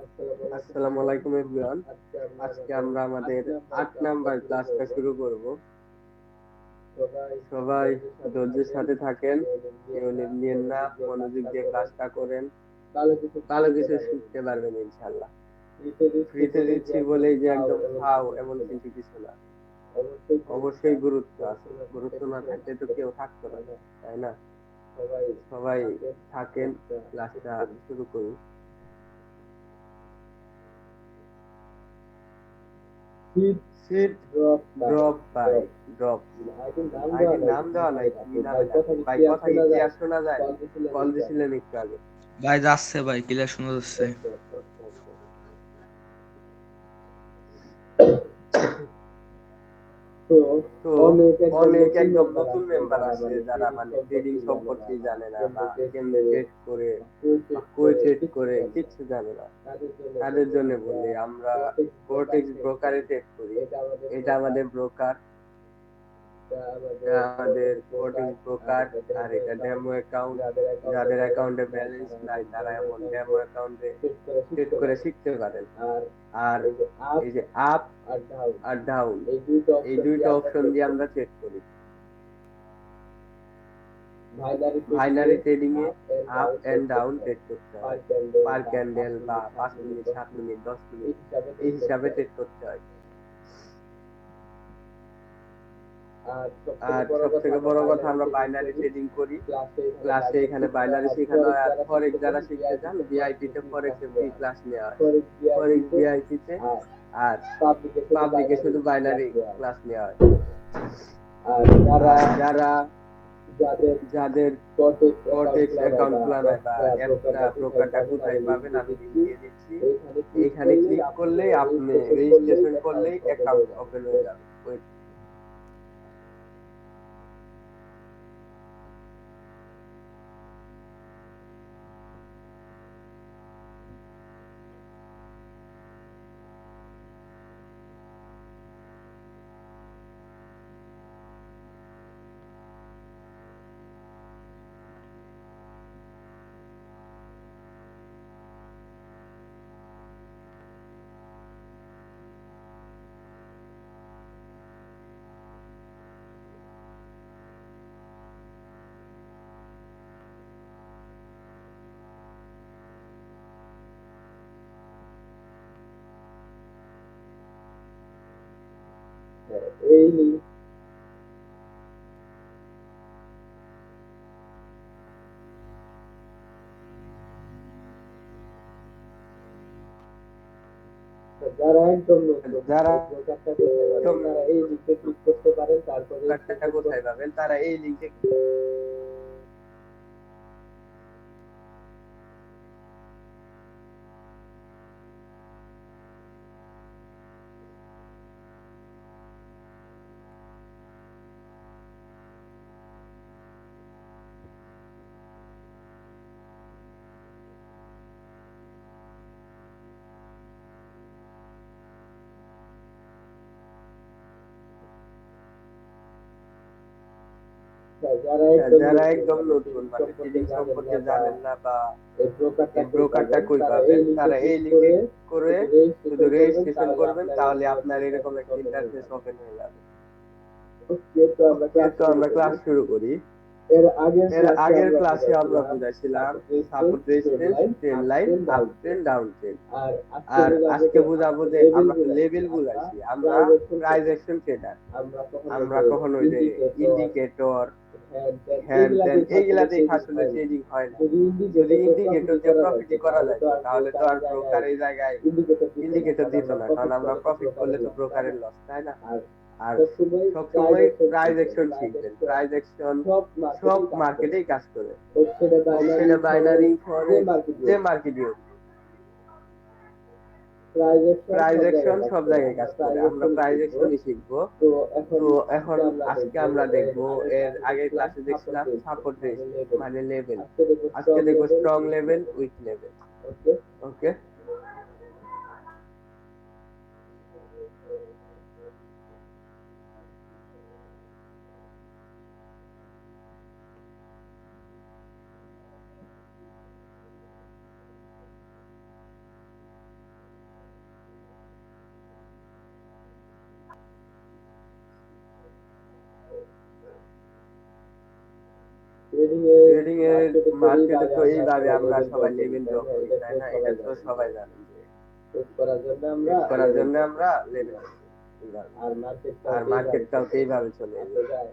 আসসালামু আলাইকুম এভরিওয়ান। আজকে আমরা আমাদের 8 নাম্বার ক্লাসটা শুরু করব। সবাই ধৈর্যের সাথে থাকেন, কেউ নিয়েন না, মনোযোগ দিয়ে ক্লাসটা করেন, ভালো কিছু শিখতে পারবেন ইনশাল্লাহ। ফ্রিতে দিচ্ছি বলেই যে একদম ফাও এমন কিন্তু কিছু না, অবশ্যই গুরুত্ব আছে। গুরুত্ব না থাকলে তো কেউ থাকতো না, তাই না? সবাই থাকেন, ক্লাসটা শুরু করি। Seat drop by drop. আইডির নাম দেওয়া নাই, কি নামে ডাকে ভাই? কথা কি ক্লিয়ার শোনা যায়? কল দিছিলেন একটু আগে। ভাই যাচ্ছে ভাই, ক্লিয়ার শোনা যাচ্ছে। তো অনেক একদম নতুন মেম্বার আছে যারা মানে ট্রেডিং সম্পর্কে জানে না, বা কেমনে ট্রেড করে বা কই ট্রেড করে কিচ্ছু জানে না। তাদের জন্য বললি, আমরা কোর্টেক্স ব্রোকারে ট্রেড করি। এটা আমাদের ব্রোকার, এটা আমাদের কোর্টেক্স ব্রোকার। আর এটা ডেমো অ্যাকাউন্ট। যাদের অ্যাকাউন্টে ব্যালেন্স নাই তারা এমন ডেমো অ্যাকাউন্টে ট্রেড করে শিখতে পারেন। আর এই যে আপ আর ডাউন, এই দুইটা অপশন দিয়ে আমরা ট্রেড করি। বাইনারি ট্রেডিং এ আপ এন্ড ডাউন ট্রেড করতে হয়, পার ক্যান্ডেল বা 5 মিনিট, 7 মিনিট, 10 মিনিট এই হিসাবে ট্রেড করতে হয়। আর সব থেকে বড় কথা, আমরা বাইনারি ট্রেডিং করি। ক্লাসে এখানে বাইনারি শেখানো হয়, আর ফরেক্স যারা শিখতে চান ভিআইপি তে ফরেক্স এর ফ্রি ক্লাস নেওয়া হয় ফরেক্স ভিআইপি তে। আর পাবলিকে শুধু বাইনারি ক্লাস নেওয়া হয়। আর যারা যাদের কর্টেক্স অ্যাকাউন্ট খোলা নাই বা অ্যাপটা ব্রোকারটা কোথায় পাবেন আমি লিংক দিয়ে দিচ্ছি। এইখানে ক্লিক করলেই আপনি রেজিস্ট্রেশন করলেই অ্যাকাউন্ট ওপেন হয়ে যাবে। ওয়েট। যারা একদম ব্রোকারটা কোথায় পাবেন তারা এই লিংকে। যারা একদম নতুন মানে ট্রেডিং সম্পর্কে জানেন না বা এই ব্রোকারটা কই পাবেন, তারা এই লিংকে করে শুধু রেজিস্ট্রেশন করবেন, তাহলে আপনার এরকম একটা ইন্টারফেস ওপেন হয়ে যাবে। ওকে, তো আমরা ক্লাস শুরু করি। এর আগের ক্লাসে আমরা বুঝাইছিলাম support resistance, trend line, up trend, down trend. আর আজকে বুঝাবো যে আমরা তো লেভেল বুঝাইছি, আমরা প্রাইস অ্যাকশন ট্রেডার। আমরা কখনো ওই যে ইন্ডিকেটর, হ্যান ত্যান এইগুলা দেখে আসলে ট্রেডিং হয় না। যদি ইন্ডিকেটর দিয়ে প্রফিটই করা যাইতো তাহলে তো আর ব্রোকার এই জায়গায় ইন্ডিকেটর দিত না, কারণ আমরা প্রফিট করলে তো ব্রোকারের লস, তাই না? আর সবসময় প্রাইস অ্যাকশন শিখবেন। প্রাইস অ্যাকশন সব মার্কেটেই কাজ করে, হোক সেটা বাইনারি, ফরেক্স, যে মার্কেটই হোক। প্রাইস অ্যাকশন সব জায়গায় কাজ করে, আমরা প্রাইস অ্যাকশনই শিখবো। তো এখন আজকে আমরা দেখবো, এর আগের ক্লাসে দেখছিলাম সাপোর্ট রেজিস্ট্যান্স মানে লেভেল। আজকে দেখবো স্ট্রং লেভেল, উইক লেভেল। ওকে। ট্রেডিং এর মার্কেটে তো এইভাবে আমরা সবাই লেভেল ড্র করি, তাই না? এটা তো সবাই জানেন যে ট্রেড করার জন্য আমরা লেভেল আর মার্কেটটাও তো এইভাবে চলে,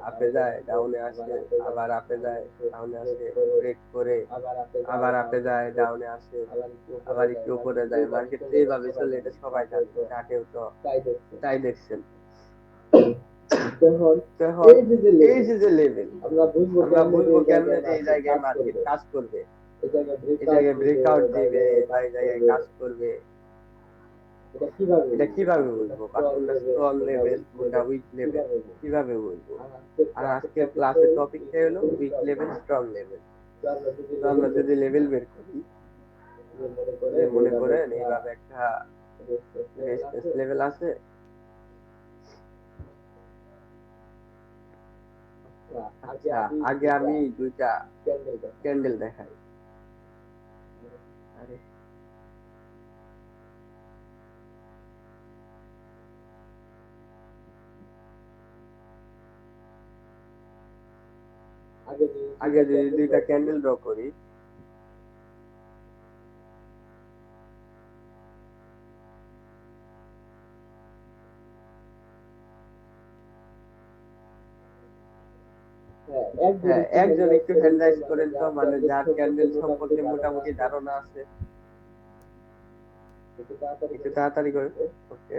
আপে যায় ডাউনে আসে, আবার আপে যায় ডাউনে আসে, ব্রেক করে আবার আপে যায় ডাউনে আসে, আবার একটু উপরে যায়। মার্কেট তো এইভাবে চলে, এটা সবাই জানে, চার্টেও তো তাই দেখছেন। তখন এই যে লেভেল, আমরা বুঝবো কেমনে যে এই জায়গায় মার্কেট কাজ করবে, এই জায়গায় ব্রেকআউট দিবে বা এই জায়গায় কাজ করবে, এটা কিভাবে বুঝবো? বা কোনটা স্ট্রং লেভেল কোনটা উইক লেভেল কিভাবে বুঝবো? আর আজকের ক্লাসের টপিকটা হলো উইক লেভেল স্ট্রং লেভেল। তো আমরা যদি লেভেল বের করি, যে মনে করেন এইভাবে একটা রেজিস্ট্যান্স লেভেল আছে, আচ্ছা আগে আমি দুইটা ক্যান্ডেল দেখাই। আরে আগে যদি দুইটা ক্যান্ডেল ড্র করি, হ্যাঁ একজন একটু হ্যান্ড রাইজ করেন তো, মানে যার ক্যান্ডেল সম্পর্কে মোটামুটি ধারণা আছে, একটু তাড়াতাড়ি করে। ওকে,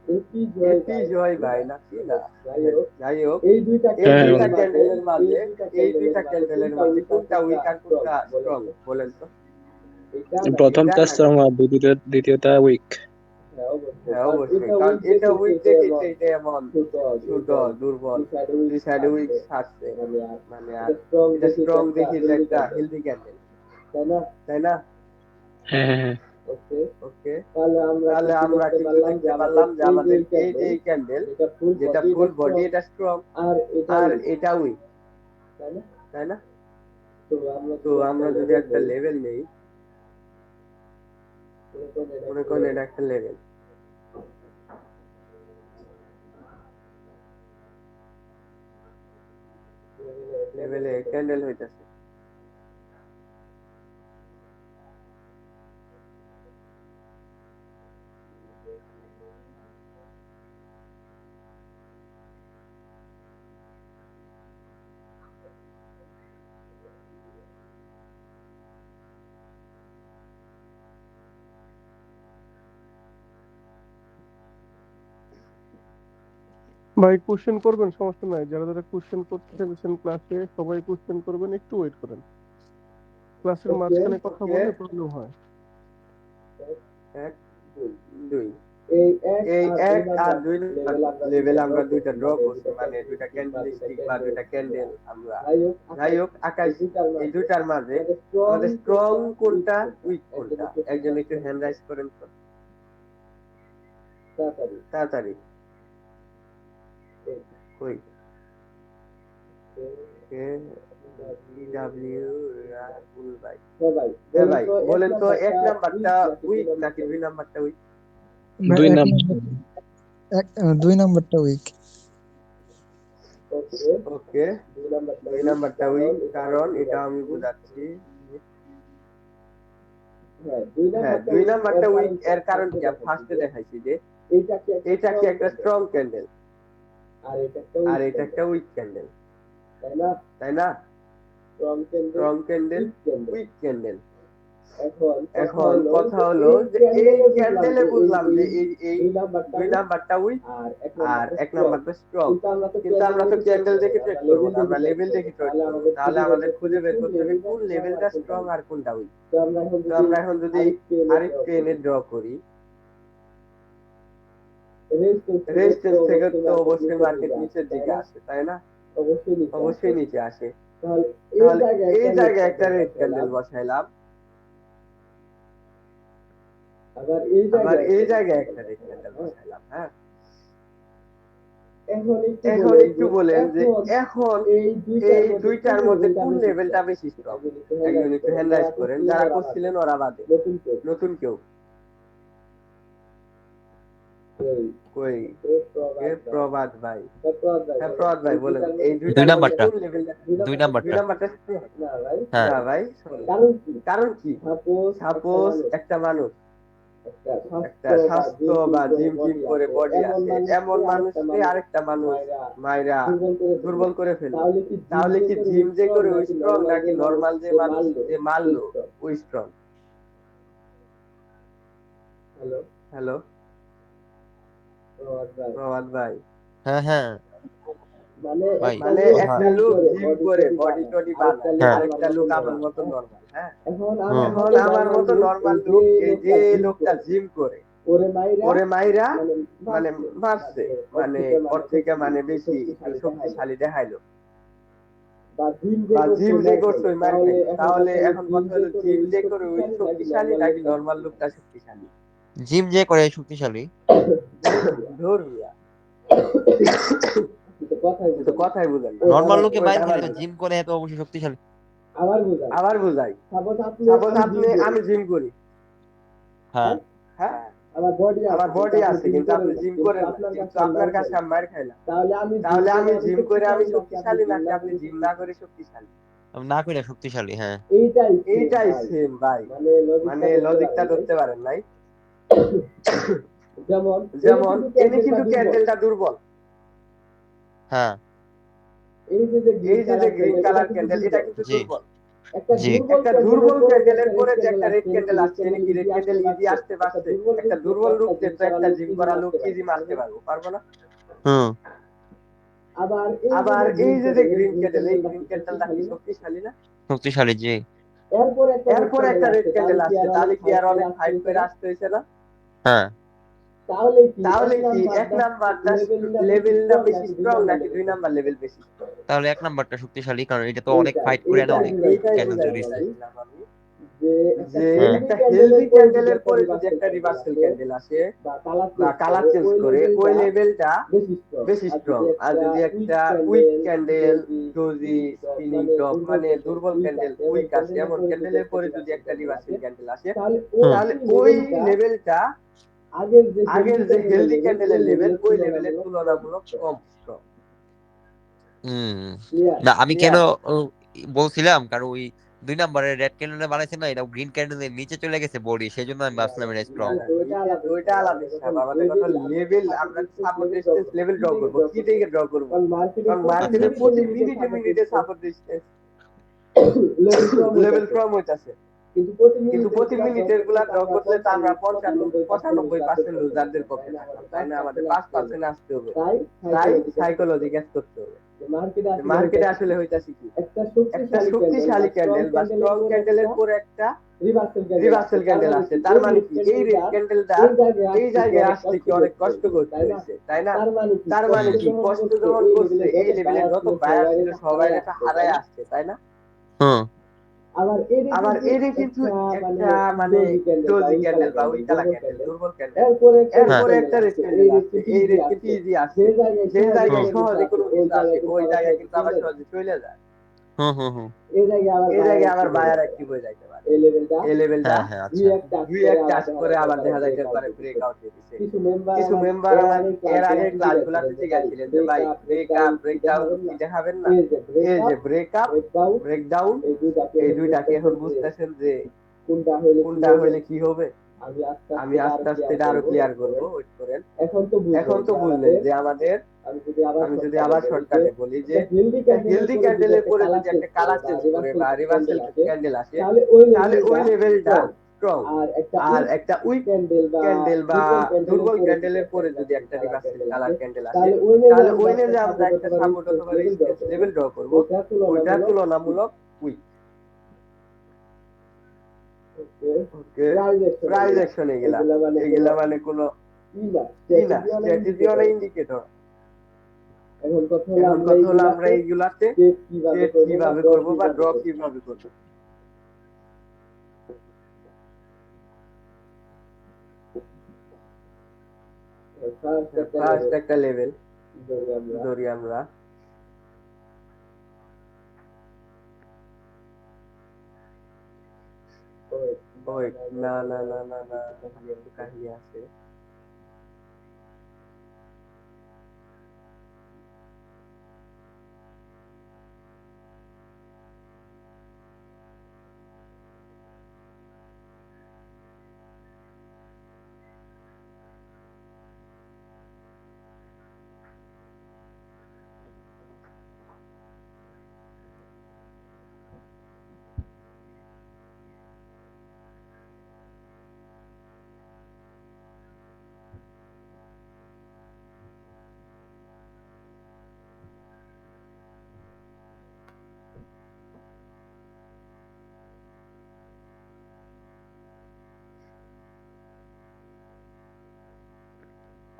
এপি জয় ভাই নাকি না, যাই হোক, এই দুইটা ক্যান্ডেলের মাঝে কোনটা উইক আর কোনটা স্ট্রং বলেন তো? প্রথমটা স্ট্রং আর দ্বিতীয়টা উইক। হ্যাঁ অবশ্যই, কারণ এটা উইক দেখে এটা এমন ছোট দুর্বল, দুই সাইডে উইক থাকছে, মানে আর এটা স্ট্রং দেখে যে একটা হেলদি ক্যান্ডেল, তাই না? হ্যাঁ হ্যাঁ হ্যাঁ। ওকে, তাহলে আমরা কিন্তু দেখতে পারলাম যে আমাদের এই যে ক্যান্ডেল যেটা ফুল বডি এটা স্ট্রং আর এটা উইক, তাই না? তো আমরা যদি একটা লেভেল নেই, মনে করেন এটা একটা লেভেল, লেভেলে ক্যান্ডেল হইতাছে, ভাই কোশ্চেন করবেন, সমস্যা নাই। যারা যারা কোশ্চেন করতে চাইছেন ক্লাসে সবাই কোশ্চেন করবেন, একটু ওয়েট করেন। ক্লাসের মাঝখানে কথা বললে প্রবলেম হয়। এক দুই, এই এক আর দুই লেভেল আমরা দুইটা ড্র করছি, মানে দুইটা ক্যান্ডেল স্টিক বা দুইটা ক্যান্ডেল আমরা, যাই হোক আকাশ, এই দুইটার মাঝে আমাদের স্ট্রং কোনটা উইক কোনটা, একজন একটু হ্যান্ড রাইজ করেন তো তাড়াতাড়ি। কই ডাব্লিউ রাহুল ভাই, হ্যাঁ ভাই বলেন তো এক নাম্বারটা উইক নাকি দুই নাম্বারটা উইক? দুই নাম্বার। দুই নাম্বারটা উইক। ওকে, দুই নাম্বারটা উইক, কারণ এটা আমি বুঝাচ্ছি। হ্যাঁ দুই নাম্বারটা উইক এর কারণ কি? ফার্স্টে দেখাইছি যে এটা কি একটা স্ট্রং ক্যান্ডেল আর এটা একটা উইক ক্যান্ডেল, তাই না? Strong candle weak candle. এখন কথা হলো যে এই ক্যান্ডেলে বুঝলাম যে এই দুই নাম্বারটা উইক আর এক নাম্বারটা স্ট্রং, কিন্তু আমরা তো ক্যান্ডেল দেখে ট্রেড করবো না, আমরা লেভেল দেখে ট্রেড করবো। তাহলে আমাদের খুঁজে বের করতে হবে কোন লেভেলটা স্ট্রং আর কোনটা উইক। তো আমরা এখন যদি আরেকটু এনে ড্র করি, রেজিস্ট্যান্স থেকে তো অবশ্যই মার্কেট নিচের দিকে আসে, তাই না? অবশ্যই নিচে আসে। তাহলে এই জায়গায় একটা রেড ক্যান্ডেল বসাইলাম, আবার এই জায়গায় একটা রেড ক্যান্ডেল বসাইলাম। হ্যাঁ, এখন একটু বলেন যে এখন এই দুইটার মধ্যে কোন লেভেলটা বেশি স্ট্রং? একজন একটু হ্যান্ড রাইজ করেন, যারা করছিলেন ওরা বাদে, নতুন কেউ। কই প্রবাদ ভাই। হ্যাঁ বলেন, প্রবাদ ভাই এই বলেন, দুইটার এই মধ্যে দুইটার মধ্যে নাম্বারটা কোন লেভেলটা? দুই দুই নাম্বারটা দুই নাম্বারটা নাম্বারটা না ভাই, হ্যাঁ না ভাই sorry। কারণ কি? কারণ কি? সাপোজ একটা মানুষ একটা একটা স্বাস্থ্য বা জিম টিম করে বডি আছে, এমন মানুষকে আরেকটা মানুষ মাইরা দুর্বল করে ফেললো, তাহলে কি জিম যে করে ওই স্ট্রং নাকি নর্মাল যে মানুষ যে মারলো ওই স্ট্রং? হ্যালো হ্যালো ভাই, প্রবাদ ভাই, হ্যাঁ হ্যাঁ মানে ভাই মানে হ্যাঁ একটা লোক জিম করে বডি টডি বানায়, হ্যাঁ আরেকটা লোক আমার মতো নর্মাল, হ্যাঁ এখন হুম এখন আমার মতো নর্মাল লোক এই যে লোকটা জিম করে ওরে মাইরা মানে মারছে, মানে ওর থেকে মানে বেশি একটু শক্তিশালী দেখাইলো, বা জিম যে করছে ওই মার খাইলো, তাহলে এখন কথা হলো জিম যে করে ওই শক্তিশালী নাকি নর্মাল লোকটা শক্তিশালী? জিম যে করে শক্তিশালী। ধর মিয়া, তুই তো কথাই বুঝাই না। নর্মাল লোকে ওইটা মাইর আবার খেলে তো বুঝাই, জিম করে এত অবশ্যই শক্তিশালী। আবার বুঝাই। সাপোজ আপনি আমি জিম করি, হ্যাঁ হ্যাঁ আমার বডি আছে কিন্তু আপনি জিম করেন না, কিন্তু আপনার কাছে আমি মার খাইলাম, তাহলে আমি জিম করে আমি শক্তিশালী নাকি আপনি জিম না করে শক্তিশালী? আমি না কইরা শক্তিশালী, হ্যাঁ। এইটাই সেম ভাই, মানে লজিকটা ধরতে পারেন নাই। যেমন এনে কিন্তু ক্যান্ডেলটা দুর্বল, হ্যাঁ এই যে যে গ্রিন কালার ক্যান্ডেল এটা কিন্তু জি দুর্বল। জি একটা দুর্বল ক্যান্ডেলের পরে যে একটা রেড ক্যান্ডেল আসছে, এনে কি রেড ক্যান্ডেল ইজি আসতে পারছে? একটা দুর্বল রূপকে তো একটা জিম করা লোক ইজি মারতে পারবো, পারবো না? হুম আবার এই যে যে গ্রিন ক্যান্ডেল, এই গ্রিন ক্যান্ডেলটা কি শক্তিশালী না? শক্তিশালী জি। এরপর একটা রেড ক্যান্ডেল আসছে, তাহলে কি আর অনেক ফাইট করে আসতে হয়েছে না? হ্যাঁ তাহলে কি এক নাম্বারটা লেভেলটা বেশি স্ট্রং নাকি দুই নাম্বার লেভেল বেশি স্ট্রং? তাহলে এক নাম্বারটা শক্তিশালী, কারণ এটা তো অনেক ফাইট করে না, অনেক এইটাই ক্যান্ডেল বুঝাইতে তৈরি হয়েছে। চাইছিলাম আমি, যে হ্যাঁ একটা হেলদি ক্যান্ডেলের পরে যদি একটা রিভার্সাল ক্যান্ডেল আসে বা কালার চেঞ্জ করে, ওই লেভেলটা বেশি স্ট্রং। আর যদি একটা weak candle, doji, spinning top, মানে দুর্বল ক্যান্ডেল, উইক আছে এমন ক্যান্ডেলের পরে যদি একটা রিভার্সাল ক্যান্ডেল আসে, হুম তাহলে ওই লেভেলটা আগের যে হেলদি ক্যান্ডেলের লেভেল ওই লেভেলের তুলনামূলক কম স্ট্রং। হুম না আমি কেন ক্লিয়ার? ও, বলছিলাম কারণ ওই দুই নাম্বারের রেড ক্যান্ডেল বানাইছে না, এটা গ্রিন ক্যান্ডেলের নিচে চলে গেছে বডি, সেই জন্য আমি ভাবছিলাম এটা স্ট্রং। ওইটা আলাদা হিসাব, আমাদের কথা লেভেল, আমরা সাপোর্ট রেজিস্ট্যান্স লেভেল ড্র করবো, কি থেকে ড্র করবো? কারণ আচ্ছা মার্কেটে প্রতি মিনিটে মিনিটে সাপোর্ট রেজিস্ট্যান্স লেভেল ফ্রম হইতাছে, কিন্তু প্রতি মিনিটের গুলা ড্র করলে তো আমরা 95% লুজারদের পক্ষে থাকলাম, তাই না? আমাদের 5% আসতে হবে, তাই সাইকোলজি ক্যাচ করতে হবে। মার্কেটে আসলে হইতাছে কি, একটা শক্তিশালী ক্যান্ডেল বা স্ট্রং ক্যান্ডেলের পরে একটা রিভার্সাল ক্যান্ডেল আসছে, তার মানে কি এই রেড ক্যান্ডেলটা এই জায়গায় আসতে কি অনেক কষ্ট করতে হয়েছে, তাই না? তার মানে হুম কি কষ্ট যখন করছে, এই লেভেলে যত বায়ার ছিল সবাই এটা হারায় আসছে, তাই না? হুম আবার এর কিন্তু একটা মানে ডোজি ক্যান্ডেল বা উইকালা ক্যান্ডেল, দুর্বল ক্যান্ডেল, হ্যাঁ এরপরে একটা রেড ক্যান্ডেল আসছে, এই রেড কিন্তু ইজি আসছে, যে জায়গায় হুম সহজে কোনো কিছু আসে ওই জায়গায় কিন্তু আবার সহজে চলে যায়, হুম হুম হুম এই জায়গায় আবার বায়ার অ্যাক্টিভ হয়ে যাইতে পারে। এই লেভেলটা হ্যাঁ হ্যাঁ আচ্ছা দুই এক টাচ করে আবার দেখা যাইতে পারে ব্রেকআউট দিয়ে দিছে। কিছু মেম্বার আমার এর আগের ক্লাসগুলোতে জিজ্ঞাসিলেন যে ভাই ব্রেকআপ ব্রেকডাউন কি দেখাবেন না? এই যে ব্রেকআপ ব্রেকডাউন, এই দুইটাকে এখন বুঝতেছেন যে কোনটা হইলে কি হবে। আমি আস্তে আস্তে এটা আরো ক্লিয়ার করবো, ওয়েট করেন। এখন তো বুঝলেন যে আমাদের, আমি যদি আবার শর্টকাটে বলি যে হেলদি ক্যান্ডেলের পরে যদি একটা কালার চেঞ্জ করে বা রিভার্সাল ক্যান্ডেল আসে, তাহলে ওই লেভেলটা স্ট্রং। আর একটা উইক ক্যান্ডেল বা দুর্বল ক্যান্ডেলের পরে যদি একটা রিভার্সাল কালার ক্যান্ডেল আসে, তাহলে ওই লেভেলে আমরা একটা সাপোর্ট অথবা রেজিস্ট্যান্স লেভেল ড্র করব, ওইটা তুলনামূলক উইক। ওকে, প্রাইস অ্যাকশন এগুলা মানে কোনো কি না, স্ট্র্যাটেজি না ইন্ডিকেটর। এখন কথা হলো আমরা এইগুলাতে ট্রেড কিভাবে করব বা ড্র কিভাবে করব। ফার্স্ট একটা লেভেল ধরি আমরা, ওই না না না না না, একটু কাহিনী আছে।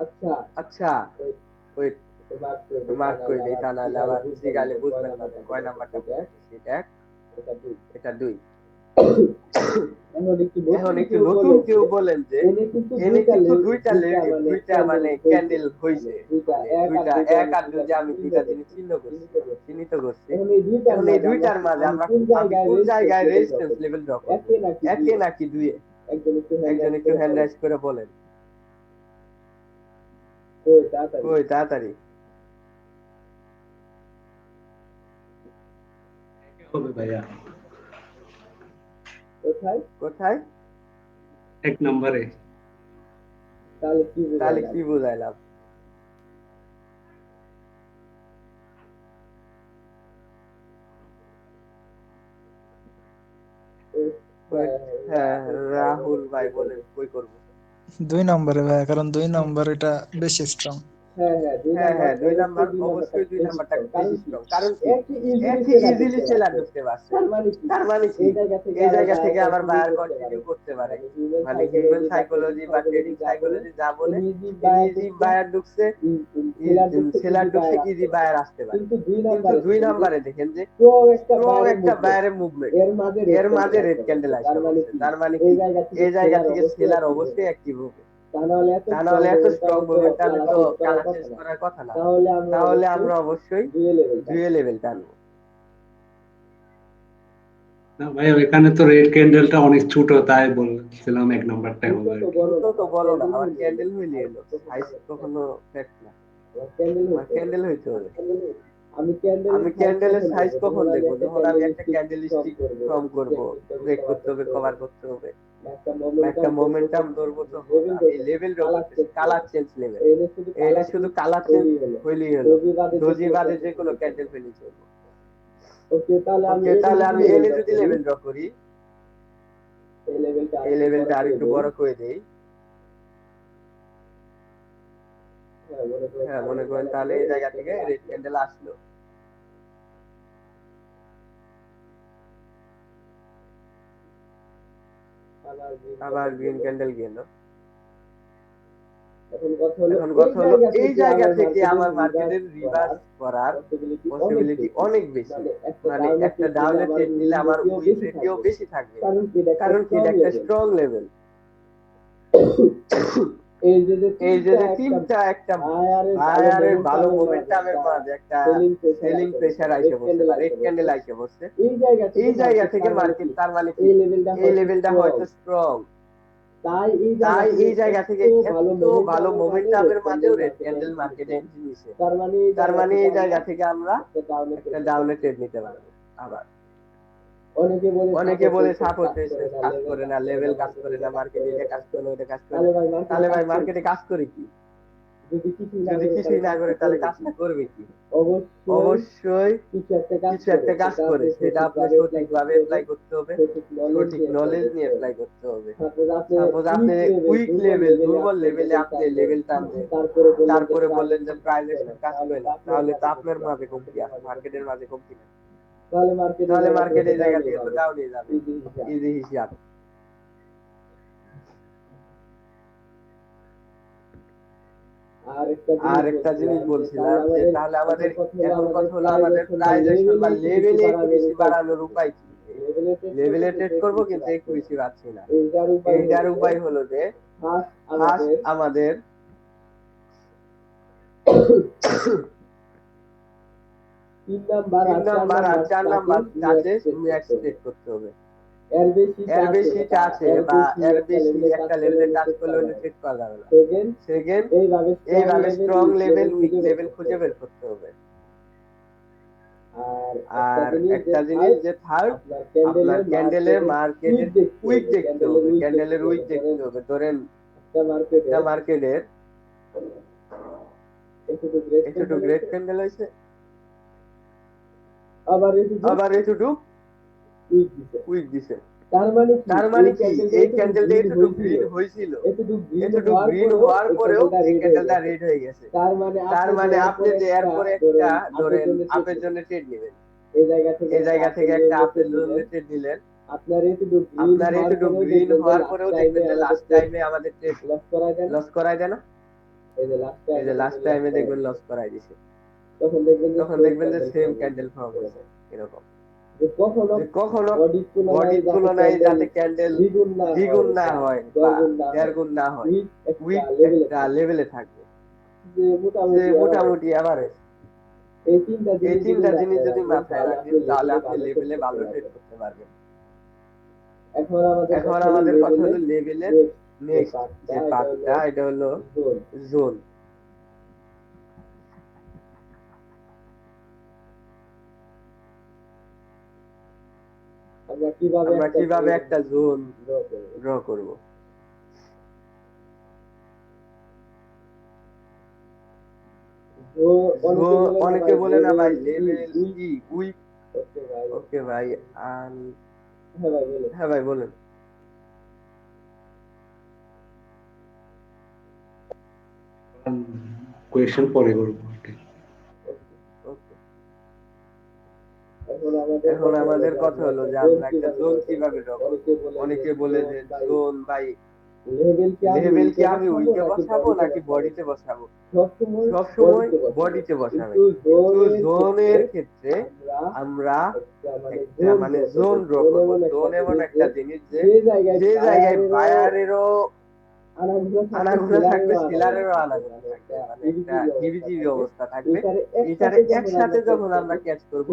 আচ্ছা আচ্ছা ওয়েট মার্ক করে দেই দেই, তা নাহলে আবার জিগালে বুঝবেন না যে কয় নাম্বারটা বলতেছি। এটা এক, এটা দুই। এখন একটু নতুন কেউ বলেন যে এনে কিন্তু দুইটা দুইটা মানে ক্যান্ডেল হইছে, মানে দুইটা এক আর দুই যে আমি দুইটা জিনিস চিহ্নিত করছি। এখন এই দুইটার মাঝে আমি কোন জায়গায় রেজিস্ট্যান্স লেভেল ড্র করব, একে নাকি দুইয়ে? একজন একটু হ্যান্ড রাইজ করে বলেন। কই তাড়াতাড়ি। হবে ভাইয়া, কোথায়? 1 নম্বরে। তাহলে কি বুঝাইলাম? হ্যাঁ রাহুল ভাই বলেন কই করবো? 2 নম্বরে ভাই, কারণ 2 নম্বর এটা বেশি স্ট্রং। হ্যাঁ 2 নাম্বার, অবশ্যই 2 নাম্বারটা বেশি স্ট্রং। কারণ কি একই ইজিলি সেলার ঢুকতে পারছে। তার মানে কি এই জায়গা থেকে আবার বায়ার কন্টিনিউ করতে পারে। মানে হিউম্যান সাইকোলজি বা ট্রেডিং সাইকোলজি যা বলে, ইজি বায়ার ঢুকছে, সেলার ঢুকছে, ইজি বায়ার আসতে পারে। কিন্তু 2 নাম্বারে দেখেন যে স্ট্রং একটা বায়ারের মুভমেন্ট, এর মাঝে রেড ক্যান্ডেল আসছে। তার মানে কি এই জায়গা থেকে সেলার অবশ্যই অ্যাক্টিভ হবে। তা নাহলে এত স্ট্রং মোমেন্টামে তো কালার চেঞ্জ করার কথা না। তাহলে আমরা অবশ্যই দুয়ে লেভেল টানবো। না ভাই, ওইখানে তো রেড ক্যান্ডেলটা অনেক ছোট, তাই বলছিলাম 1 নাম্বারটাই হবে আর কি। তো বড় না, আমার ক্যান্ডেল হইলে এলো, সাইজ কখনো ফ্যাক্ট না, আমার ক্যান্ডেল হইতে হবে। আমি ক্যান্ডেলের সাইজ কখন দেখবো? যখন আমি একটা ক্যান্ডেল স্টিক ফর্ম করব, ব্রেক করতে হবে, কভার করতে হবে, একটা মোমেন্টাম ধরবো, তো আমি লেভেল ড্র করতেছি, কালার চেঞ্জ লেভেল। এনে শুধু কালার চেঞ্জ হইলেই হলো, ডোজি বাদে যে কোনো ক্যান্ডেল হইলেই চলবে। ওকে, তাহলে আমি এনে যদি লেভেল ড্র করি, এই লেভেলটা আর একটু বড় করে দেই। হ্যাঁ মনে করেন তাহলে এই জায়গা থেকে রেড ক্যান্ডেল আসলো, আবার গ্রিন ক্যান্ডেল গেল। এখন কথা হলো এই জায়গা থেকে আমার মার্কেটের রিভার্স করার পসিবিলিটি অনেক বেশি। মানে একটা ডাউনে ট্রেড নিলে আমার উইন রেটিও বেশি থাকবে, কারণ কি এটা একটা স্ট্রং লেভেল। এই যে তিনটা, একটা বায়ারের ভালো মোমেন্টামের মাঝে একটা সেলিং প্রেসার আইসে বসছে বা রেড ক্যান্ডেল আইসে বসছে, এই জায়গা থেকে মার্কেট, তার মানে কি এই লেভেলটা হয়তো স্ট্রং। তাই এই জায়গা থেকে এত ভালো মোমেন্টামের মাঝেও রেড ক্যান্ডেল মার্কেটে এন্ট্রি নিছে। তার মানে এই জায়গা থেকে আমরা একটা ডাউনে ট্রেড নিতে পারবো। আবার অনেকে বলে সাপোর্ট রেজিস্ট্যান্স কাজ করে না, লেভেল কাজ করে না, মার্কেটে এটা কাজ করে না, ওটা কাজ করে না। তাহলে ভাই মার্কেটে কাজ করে কি? যদি কিছুই না করে তাহলে কাজটা করবে কি? অবশ্যই কিছু একটা কাজ করে, সেটা আপনার সঠিকভাবে অ্যাপ্লাই করতে হবে, সঠিক নলেজ নিয়ে অ্যাপ্লাই করতে হবে। সাপোজ আপনি উইক লেভেল, দুর্বল লেভেলে আপনি লেভেল টানছেন, তারপরে বললেন যে প্রাইস অ্যাকশন কাজ করে না, তাহলে তো আপনার মাঝে কমতি আছে, মার্কেটের মাঝে কমতি না, তাহলে মার্কেট এই জায়গা থেকে তো ডাউনে যাবে, ইজি হিসাব। আর একটা জিনিস বলছিলাম যে তাহলে আমাদের এখন কথা হলো আমাদের প্রাইস অ্যাকশন বা লেভেলে একটু বেশি বাড়ানোর উপায় কি? লেভেলে ট্রেড করবো কিন্তু একটু বেশি পাচ্ছি না। এইটার উপায় হলো যে ফার্স্ট আমাদের 3 নাম্বার আর 4 নাম্বার টাচে ম্যাক্স ট্রেড করতে হবে। এর বেশি টাচে বা এর বেশি একটা লেভেলে টাচ করলে ওটা ট্রেড করা যাবে না। সেকেন্ড, এইভাবে স্ট্রং লেভেল, উইক লেভেল খুঁজে বের করতে হবে। আর একটা জিনিস যে থার্ড, আপনার ক্যান্ডেলের মার্কেটের উইক দেখতে হবে, ক্যান্ডেলের উইক দেখতে হবে। ধরেন একটা মার্কেটের একটু গ্রেট ক্যান্ডেল হয়েছে, আবার একটু উইক দিছে, তার মানে কি এই ক্যান্ডেলটা একটু গ্রিন হয়েছিল, একটু গ্রিন হওয়ার পরেও এই ক্যান্ডেলটা রেড হয়ে গেছে। তার মানে আপনি যে এরপরে একটা ধরেন আপের জন্য ট্রেড নেবেন, এই জায়গা থেকে একটা আপের জন্য ট্রেড নিলেন, আপনার একটু গ্রিন হওয়ার পরেও দেখবেন যে লাস্ট টাইমে আমাদের ট্রেড লস করায় দেয় না, এই যে লাস্ট টাইমে দেখবেন লস করাই দিছে, তখন দেখবেন যে সেম ক্যান্ডেল ফর্ম হয়েছে এরকম। যে যে কখনো বডির বডির তুলনায় যাতে ক্যান্ডেল দ্বিগুণ না হয় বা দেড় গুণ না হয়, উইক একটা লেভেলে থাকবে, যে যে মোটামুটি মোটামুটি এভারেজ। এই এই তিনটা জিনিস যদি রাখেন, মাথায় রাখেন তাহলে আপনি লেভেলে ভালো ট্রেড করতে পারবেন। এখন এখন আমাদের কথা হলো লেভেলের নেক্সট যে পার্টটা, এটা হলো জোন। আমরা কিভাবে একটা জোন ড্র করব। অনেকে বলে না ভাই লেভেল কি উইক। ওকে ভাই, হ্যাঁ ভাই বলেন। কোয়েশ্চেন পরে করবো। ওকে, এখন আমাদের কথা হলো যে আমরা একটা জোন কিভাবে ড্র করব। অনেকে বলে যে জোন ভাই লেভেল কি আমি উইকে বসাবো নাকি বডিতে বসাবো। সবসময় বডিতে বসাবে, কিন্তু জোনের ক্ষেত্রে আমরা একটা মানে জোন ড্র করব। জোন এমন একটা জিনিস যে যে জায়গায় বায়ারেরও আনাগোনা থাকবে, সেলারেরও আনাগোনা থাকবে, মানে একটা জিবি অবস্থা থাকবে। এটারে একসাথে যখন আমরা ক্যাচ করব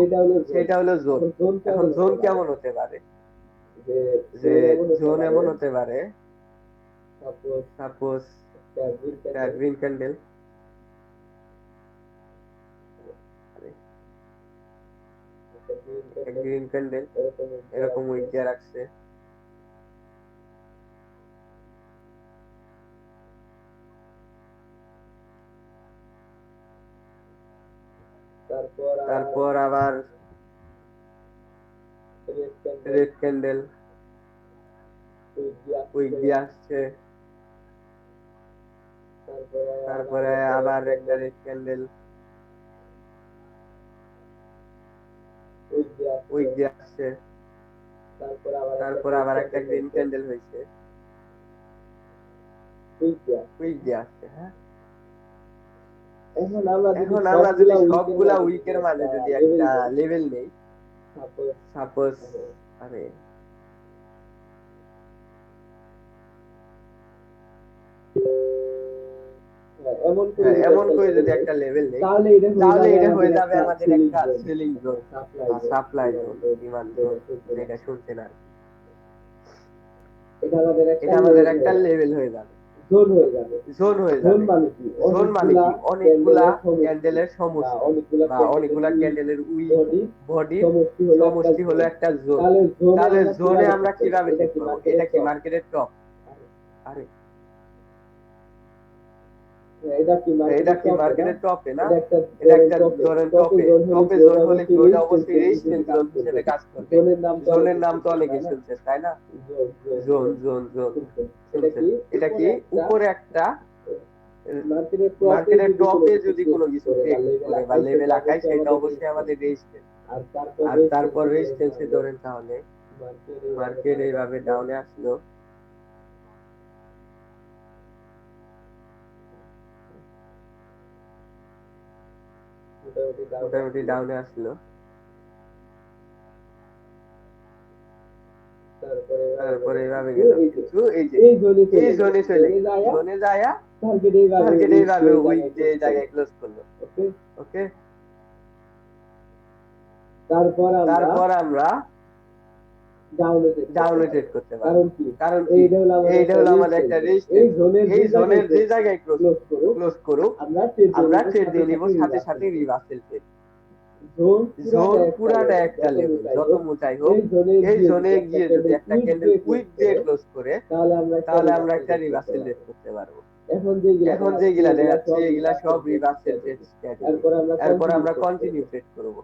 সেটা হলো জোন। এখন জোন কেমন হতে পারে, যে জোন এমন হতে পারে, সাপোজ একটা গ্রিন ক্যান্ডেল, গ্রিন ক্যান্ডেল এরকম উইক দিয়ে রাখছে, তারপর আবার রেড ক্যান্ডেল উইক দিয়ে আসছে, তারপরে আবার একটা রেড ক্যান্ডেল উইক দিয়ে আসছে, তারপর আবার একটা গ্রিন ক্যান্ডেল হয়েছে, উইক দিয়ে আসছে। হ্যাঁ, এখন আমরা যদি সবগুলা উইকের মাঝে যদি একটা লেভেল নেই, সাপোজ আরে এমন করে যদি একটা লেভেল নেই, তাহলে এটা হয়ে যাবে আমাদের একটা সেলিং জোন বা সাপ্লাই জোন, ডিমান্ড জোন, যেটা শুনছেন আর কি। এটা আমাদের একটা লেভেল হয়ে যাবে, জোন হয়ে যাবে। জোন মানে কি, অনেকগুলা ক্যান্ডেলের সমষ্টি বা অনেকগুলা ক্যান্ডেলের বডি সমষ্টি হলো একটা জোন। তাহলে জোনে আমরা কিভাবে চেক করবো, এটা কি মার্কেটের টপ? আরে এটা কি মার্কেটের টপে না, এটা একটা ধরেন টপে জোন হলে কি ওটা অবশ্যই রেজিস্ট্যান্স জোন হিসেবে কাজ করবে। জোনের নাম তো অনেকেই শুনছেন তাই না, জোন জোন জোন শুনছেন। এটা কি উপরে একটা মার্কেটের টপে যদি কোনো কিছু ব্রেক করে বা লেভেল আঁকায়, সেটা অবশ্যই আমাদের রেজিস্ট্যান্স। আর তারপর রেজিস্ট্যান্সে ধরেন তাহলে মার্কেট এইভাবে ডাউনে আসলো, মোটামুটি ডাউনে আসলো, তারপরে এইভাবে গেল, কিন্তু এই যে এই জোনে চলে গেল, জোনে যায় মার্কেট এইভাবে উইক যে জায়গায় ক্লোজ করলো। ওকে, তারপর আমরা ডাউনে ট্রেড করতে পারবো। কারণ কি, এইটা হলো আমাদের একটা রেজিস্ট্যান্স। এই জোনের যে জায়গায় ক্লোজ করুক আমরা ট্রেড দিয়ে নিব, সাথে সাথে রিভার্সাল ট্রেড। জোন পুরাটা একটা লেভেল, যত মোটাই হোক এই জোনে গিয়ে যদি একটা ক্যান্ডেল কুইক দিয়ে ক্লোজ করে, তাহলে আমরা একটা রিভার্সাল ট্রেড করতে পারবো। এখন যেগুলা দেখাচ্ছি এগুলা সব রিভার্সাল ট্রেড স্ট্র্যাটেজি। এরপর আমরা কন্টিনিউ ট্রেড করব।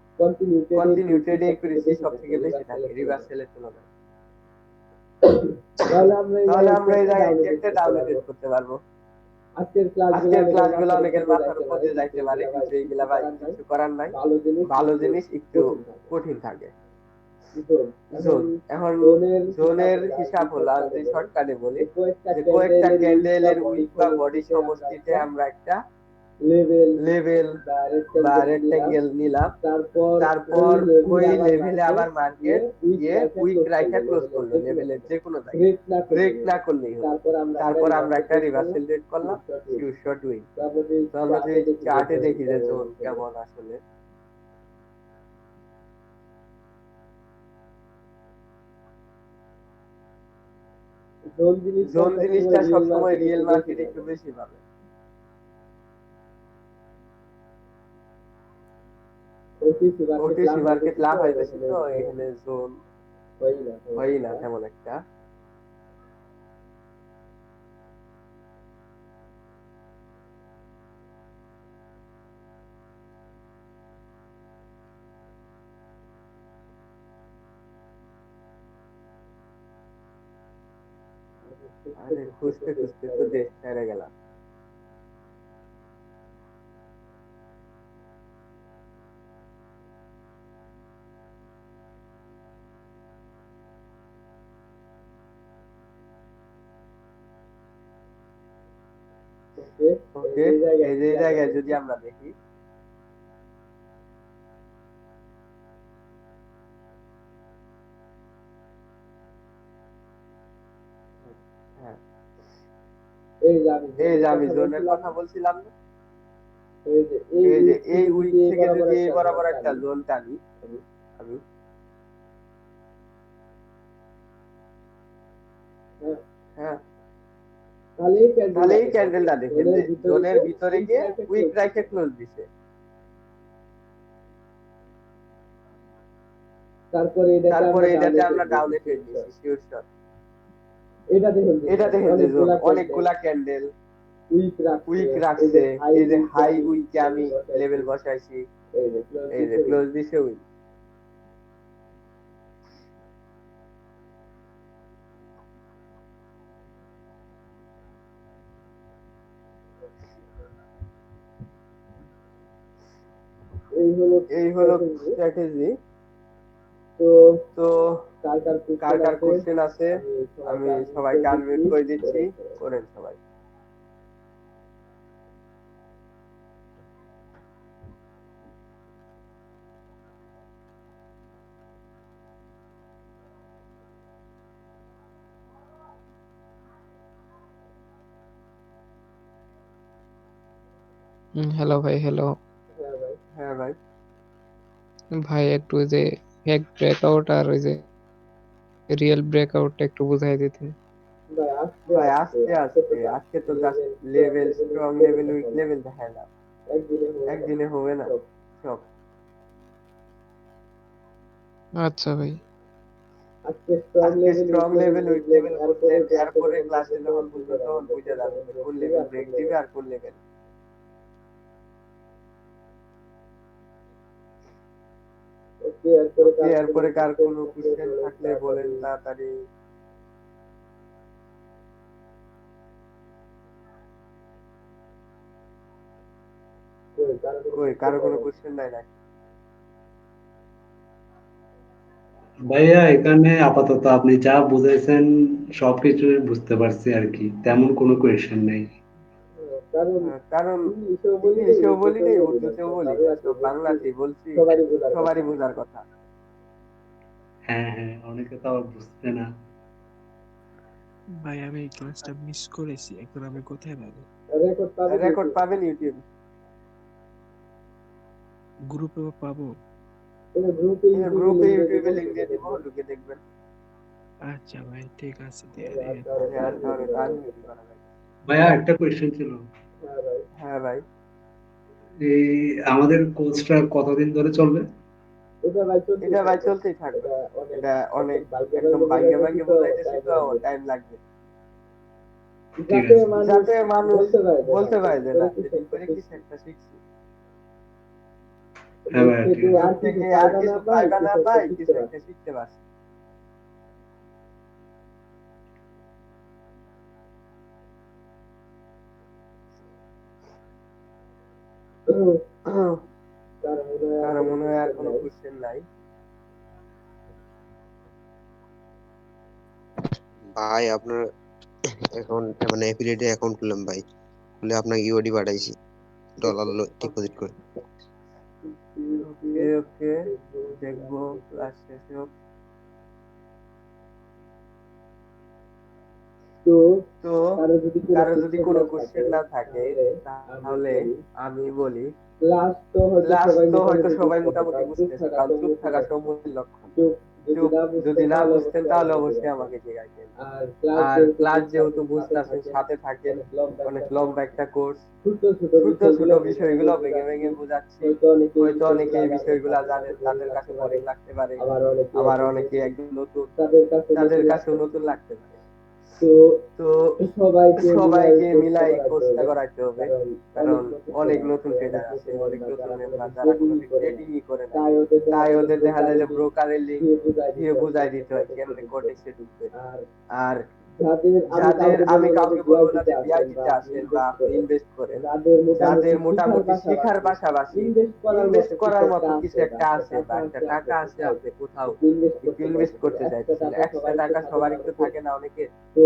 কন্টিনিউ ট্রেডে একুরেসি সবথেকে বেশি থাকে রিভার্সালের তুলনায়। তাহলে আমরা এই জায়গায় একটা ডাউনে ট্রেড করতে পারবো। আজকের ক্লাসগুলো অনেকের মাথার উপর দিয়ে যাইতে পারে, কিন্তু এইগুলা ভাই কিছু করার নাই, ভালো জিনিস একটু কঠিন থাকে। জোন এখন জোনের হিসাব হলো আমি যদি শর্টকাটে বলি যে কয়েকটা ক্যান্ডেলের উইক বা বডি সমষ্টিতে আমরা একটা লেভেল বা রেক্টেঙ্গেল নিলাম, তারপর ওই লেভেলে আবার মার্কেট গিয়ে উইক রাইখা ক্লোজ করলো লেভেলের যে কোনো জায়গায়, ব্রেক না করলেই হলো। তারপর আমরা একটা রিভার্সাল রেট করলাম, শিওর শট উইন। তো আমরা যদি চার্টে দেখি যে জোন কেমন আসলে, জোন জিনিসটা সবসময় রিয়েল মার্কেট একটু বেশি পাবে। ওটিসি মার্কেট লাভ হয় বেশি, তো এখানে জোন হয়ই না তেমন একটা। আরে খুঁজতে খুঁজতে তো দেশ ছেড়ে গেলাম। ওকে, এই যে জায়গায় যদি আমরা দেখি, হ্যাঁ এই যে আমি জোনের কথা বলছিলাম না, এই যে এই উইক থেকে যদি এই বরাবর একটা জোন টানি আমি, হ্যাঁ তাহলে এই ক্যান্ডেলটা দেখেন যে জোনের ভিতরে গিয়ে উইক রাইখে ক্লোজ দিছে। তারপরে এটাতে আমরা ডাউনে ট্রেড দিছি শিওর শট। এটা দেখেন যে জোন অনেকগুলা ক্যান্ডেল উইক রাখছে, এই যে হাই উইকে আমি লেভেল বসাইছি, এই যে ক্লোজ দিছে উইক। এই হলো স্ট্র্যাটেজি। তো কার কার কোশ্চেন আছে আমি সবাইকে আনমিউট করে দিচ্ছি, করেন সবাই। হ্যালো ভাই, হ্যালো হ্যাঁ ভাই, ভাই, একটু ওই যে ফেক ব্রেকআউট আর ওই যে রিয়েল ব্রেকআউটটা একটু বুঝাই দিতেন। ভাই আস্তে আস্তে, আজকে তো just level, strong level weak level দেখাইলাম, একদিনে হবে না সব। আচ্ছা ভাই। আজকে স্ট্রং লেভেল উইক লেভেল বুঝলেন, এরপরে ক্লাসে যখন বুঝবেন তখন বুঝে যাবেন যে কোন লেভেল ব্রেক দিবে আর কোন লেভেল। এরপরে কার কোনো কোশ্চেন থাকলে বলেন তাড়াতাড়ি। কই কারো কোনো কোশ্চেন নাই নাকি? ভাইয়া এখানে আপাতত আপনি যা বুঝাইছেন সবকিছুই বুঝতে পারছি আর কি, তেমন কোনো কোয়েশ্চেন নেই। কারণ ইংলিশেও বলি নাই, উর্দুতেও বলি নাই, সব বাংলাতেই বলছি, সবারই বোঝার কথা। হ্যাঁ হ্যাঁ, অনেকে তো আবার বুঝছে না। ভাই আমি এই ক্লাসটা মিস করেছি, এখন আমি কোথায় পাবো? রেকর্ড পাবেন ইউটিউবে, গ্রুপে পাবো? গ্রুপে ইউটিউবে লিংক দিয়ে দিব, ঢুকে দেখবেন। আচ্ছা ভাই ঠিক আছে, দিয়ে দিন। আর তাহলে তো আনমিউট করা যায়। ভাইয়া একটা কোয়েশ্চেন ছিল, হ্যাঁ ভাই, এই আমাদের কোর্সটা কতদিন ধরে চলবে? এটা ভাই চলতেই থাকবে, এটা অনেক একদম ভাঙ্গে ভাঙ্গে বোঝাইতেছি তো টাইম লাগবে, ঠিক আছে। যাতে মানুষ বলতে পারে যে না সেদিন করে কিছু একটা শিখছি। হ্যাঁ ভাইয়া ঠিক আছে। এর থেকে আর কিছু পাই বা না পাই কিছু একটা শিখতে পারছি। কারো মনে হয় আর কোনো কোশ্চেন নাই? ভাই আপনার এখন মানে এফিলিয়েটে অ্যাকাউন্ট খুললাম ভাই, খুলে আপনাকে ইউআইডি পাঠাইছি ডলার ডিপোজিট করে। ওকে ওকে, দেখবো ক্লাস শেষে হোক। তো তো কারো কারো যদি যদি কোনো কোনো কোশ্চেন কোশ্চেন না না থাকে থাকে তাহলে তাহলে আমি বলি ক্লাস তো ক্লাস তো হয়তো সবাই মোটামুটি মোটামুটি বুঝতেছে, বুঝতেছে, কারণ চুপ থাকা সমূহের লক্ষণ। চুপ চুপ যদি না বুঝতেন তাহলে অবশ্যই আমাকে জিজ্ঞাসা। আর ক্লাস যেহেতু বুঝতেছেন, সাথে থাকেন, অনেক লম্বা একটা কোর্স, ছোট ছোট বিষয়গুলো ভেঙে ভেঙে বোঝাচ্ছি। হয়তো অনেকে এই বিষয়গুলো জানেন, তাদের কাছে বোরিং লাগতে পারে, আবার অনেকে একদম নতুন, তাদের কাছেও নতুন লাগতে পারে। তো তো সবাইকে মিলাই কোর্সটা কোর্সটা করাইতে করাইতে হবে, হবে, কারণ কারণ অনেক নতুন ট্রেডার আছে, অনেক নতুন মেম্বার যারা কোনোদিন ট্রেডিংই করে না, তাই ওদের দেখা যায় যে ব্রোকারের লিঙ্ক দিয়ে বুঝাই দিতে হয় কেমনে কোটেক্সে ঢুকবে। আর যাদের আমি কাউকে বলবো না যে ভিআইপিতে আসেন বা আপনি ইনভেস্ট করেন, যাদের মোটামুটি শিখার পাশাপাশি ইনভেস্ট করার মতো কিছু একটা আছে বা একটা টাকা আছে, আপনি কোথাও একটু ইনভেস্ট করতে চাইতেছেন, এক্সট্রা টাকা সবার একটু থাকে না অনেকে, তো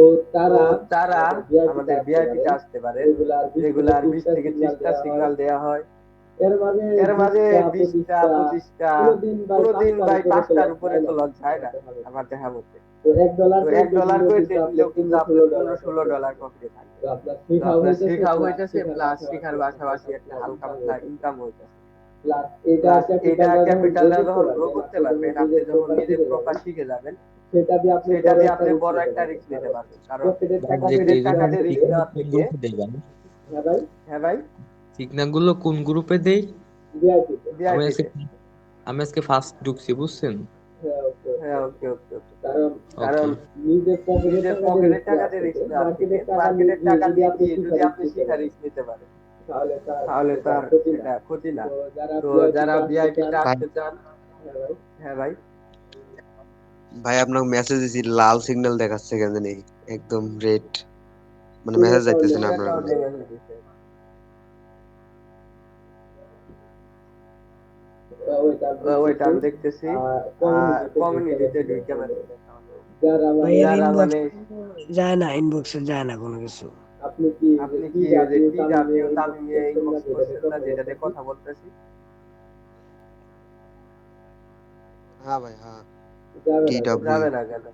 তো তারা ভিআইপিতে আমাদের আসতে ভিআইপিতে পারেন। আসতে পারেন। রেগুলার রেগুলার 20 থেকে 30টা সিগন্যাল দেওয়া হয়, এর মাঝে এর মাঝে 20টা 20টা 25টা, কোনোদিন কোনোদিন ভাই 5টার উপরে তো লস লস যায় না যায় না। আমার দেখা মতে। তো $1 তো করে $1 করে ট্রেড নিলেও কিন্তু আপনি $15-16 প্রফিটে থাকবে। তো আপনার তো আপনার শেখাও প্লাস হইতেছে, প্লাস শেখার পাশাপাশি একটা হালকা পাতলা ইনকাম হইতেছে। প্লাস প্লাস এটা এটা ক্যাপিটালটা যখন গ্রো করতে করতে পারবেন, আপনি যখন নিজে প্রপার শিখে যাবেন, সেটা সেটা দিয়ে আপনি বড় একটা রিস্ক নিতে পারবেন। কারণ প্রফিটের টাকা দিয়ে রিস্ক নেওয়ার থেকে, হ্যাঁ ভাই, হ্যাঁ ভাই, সিগন্যাল গুলো কোন গ্রুপে দেই? আমি আজকে ভিআইপিতে। আমি আজকে ফার্স্ট ঢুকছি, বুঝছেন? হ্যাঁ ওকে ওকে ওকে, ওকে। কারণ নিজের পকেটের টাকা দিয়ে রিস্ক নেওয়ার থেকে মার্কেটের টাকা দিয়ে যদি আপনি শিখা রিস্ক নিতে পারেন, তাহলে তার সেটা ক্ষতি না। তো যারা ভিআইপিতে ভাই আসতে চান, হ্যাঁ ভাই, ভাই আপনাকে মেসেজ দিছি, লাল সিগন্যাল দেখাচ্ছে কেন জানি, একদম রেড, মানে মেসেজ যাইতেছে কোন না আপনার অ্যাকাউন্টে কাছে। মেসেজ দিছে? ওইটা আমি দেখতেছি, কমিউনিটিতে ঢুকে মেসেজ দেখানো, ভাইয়ের যারা ইনবক্স মানে যায় না, ইনবক্সে যায় না কোনো কিছু। আপনি কি ওই যে টি ডাব্লিউ তামিমিয়ে ইনবক্স করছেন না, যেটাতে কথা বলতেছি? হ্যাঁ ভাই হ্যাঁ, যাবে TW না কেন?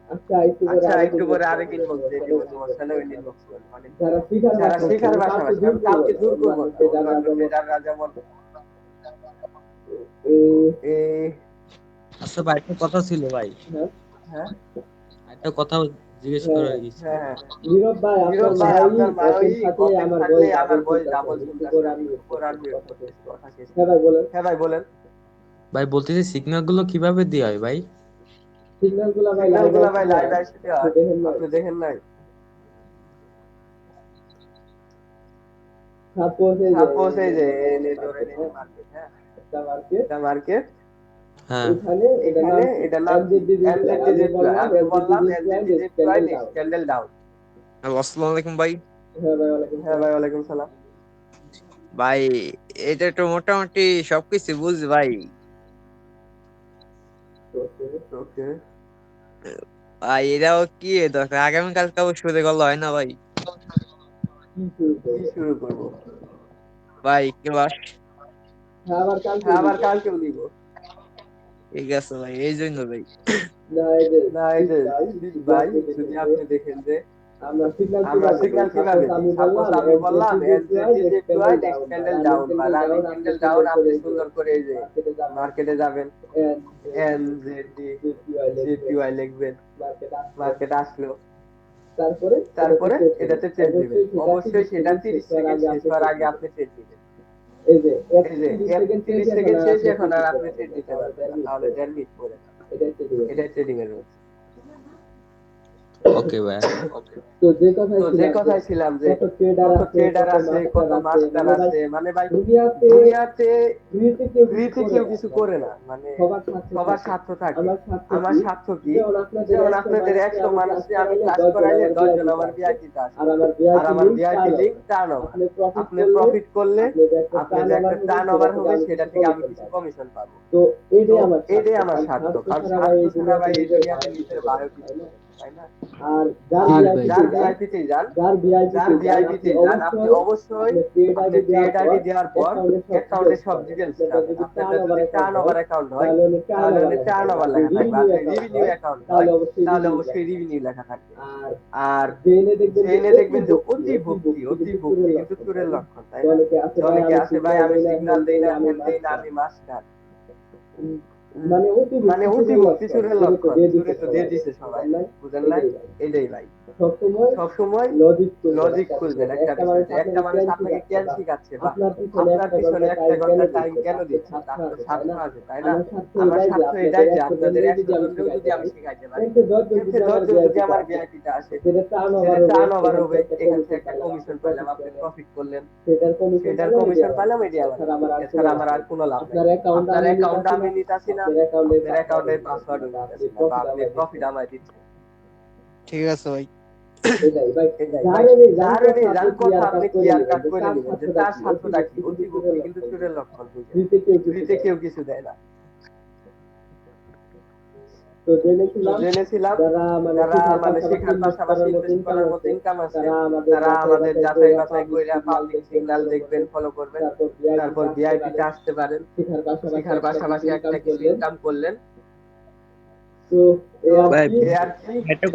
আচ্ছা একটু পরে আরেক ইনবক্স দিয়ে দিব, সমস্যা নেই, ওই ইনবক্স করো। মানে যারা শিখার পাশাপাশি, আমি কাউকে জোর করবো না, অন্যান্য ট্রেডাররা যেমন এই, আচ্ছা ভাই, একটা কথা ছিল ভাই, হ্যাঁ একটা কথা জিজ্ঞেস করার গেছিল। হ্যাঁ, নীরব ভাই, আপনার মাই ওপেন থাকলে আমার ভয়েস ডাবল শুনতেছে, আমি একটু পরে আনমিউট করতেছি, কথা শেষ করে। হ্যাঁ ভাই বলেন। ভাই বলতেছি সিগন্যাল গুলো কিভাবে দেওয়া হয় ভাই? সিগন্যাল গুলা ভাই লাইভ আসতে হয়, আপনি দেখেন নাই? সাপোজ এই যে এনে ধরেন এই যে মার্কেট, হ্যাঁ এটা মার্কেট, হ্যাঁ। এখানে এটা নাম কি, MZDZY, আমি বললাম MZDZY নেক্সট ক্যান্ডেল ডাউন। আসসালামু আলাইকুম ভাই। হ্যাঁ ভাই, ওয়ালাইকুম সালাম। ভাই এটা তো মোটামুটি সবকিছু বুঝ ভাই। ওকে, ভাই এরাও কি দরকার, আগামীকালকে শুরু করলে হয় না ভাই? কি শুরু করব ভাই ক্লাস। হ্যাঁ, আবার কালকেও দিব। ঠিক আছে ভাই, এই জন্য ভাই। না এই যে শীত ভাই, যদি আপনি দেখেন যে আমরা সিগন্যাল কিভাবে দিই, সাপোজ আমি বললাম MZDZY নেক্সট ক্যান্ডেল ডাউন বা রানিং ক্যান্ডেল ডাউন, আপনি সুন্দর করে এই যে মার্কেটে যাবেন, MZDZY লিখবেন, মার্কেট আসলো, তারপরে এটাতে ট্রেড দিবেন। অবশ্যই সেটা 30 সেকেন্ড শেষ হওয়ার আগে আপনি ট্রেড দিবেন। এই যে 30 সেকেন্ড শেষ, এখন আর আপনি ট্রেড দিতে পারবেন না, তাহলে 1.5 মিনিট পরে যান। এটাই ট্রেডিং এর রুলস। ওকে ভাই। তো যে কথাই ছিলাম যে কত ট্রেডার আছে, কত মাস্টার আছে, মানে ভাই দুনিয়াতে ফ্রিতে কেউ কিছু করে না, মানে সবার স্বার্থ থাকে। আমার স্বার্থ কি, যেমন আপনাদের 100 মানুষে আমি ক্লাস করাইলে 10 জন আমার ভিআইপিতে আসে, আর আমার ভিআইপি লিংক টার্ন ওভার, আপনি প্রফিট করলে আপনার একটা টার্ন ওভার হবে, সেটা থেকে আমি কিছু কমিশন পাবো। তো এটাই আমার স্বার্থ, কারণ স্বার্থ ছাড়া ভাই এই দুনিয়াতে নিজের ভালো কিছু নেই। তাই না? আর যার জি যার ভাই। ভিআইপিতে যান, যার যার ভিআইপিতে যান, আপনি অবশ্যই আপনি ক্রিয়েট আইডি দেওয়ার পর অ্যাকাউন্টে সব ডিটেইলস পাবেন। আপনাদের যদি টার্ন ওভার অ্যাকাউন্ট হয় তাহলে টার্ন ওভার লেখা থাকবে, আর যদি রিভিনিউ অ্যাকাউন্ট হয় তাহলে অবশ্যই রিভিনিউ লেখা থাকবে। আর জেনে দেখবেন যে অতি ভক্তি কিন্তু চোরের লক্ষণ, তাই না? অনেকে আসে ভাই আমি সিগন্যাল দেই না, হ্যান দেই না, আমি মাস্টার। মানে অতি ভক্তি চোরের লক্ষণ, চোরে তো দিয়ে দিছে সবাই, বুঝেন নাই? এটাই ভাই। সবসময় লজিক খুঁজবেন একটা বিষয়, যে একটা মানুষ আপনাকে কেন শিখাচ্ছে বা আপনার পিছনে 1 ঘন্টা টাইম কেন দিচ্ছে, তার তো স্বার্থ আছে, তাই না? আমার স্বার্থ এটাই যে আপনাদের 100 জনকেও যদি আমি শিখাইতে পারি, এতে 10 জন যদি আমার ভিআইপিটা আসে, সেটা টার্ন ওভার হবে, এখান থেকে একটা কমিশন পাইলাম, আপনি প্রফিট করলেন, সেটার কমিশন পাইলাম, এটি আমার, এছাড়া আমার আর কোনো লাভ নাই। আপনার অ্যাকাউন্ট আমি নিতাছি না, আপনার অ্যাকাউন্টের পাসওয়ার্ড নিতাছি না, বা আপনি প্রফিট আমায় দিচ্ছেন। ঠিক আছে ভাই। যার কথা আপনি ক্লিয়ার কাট করে নেবেন যে তার স্বার্থটা কি, অতি ভক্তি কিন্তু চোরের লক্ষণ, বুঝেন? ফ্রিতে কেউ কিছু দেয় না। তো জেনেছিলাম যারা মানে শেখার পাশাপাশি ইনভেস্ট করার মতো ইনকাম আছে, তারা আমাদের যাচাই বাছাই করে পাবলিক সিগন্যাল দেখবেন, ফলো করবেন, তারপর ভিআইপি তে আসতে পারেন, শেখার পাশাপাশি একটা কিছু ইনকাম করলেন। তো ভাই এই আর কি। একটা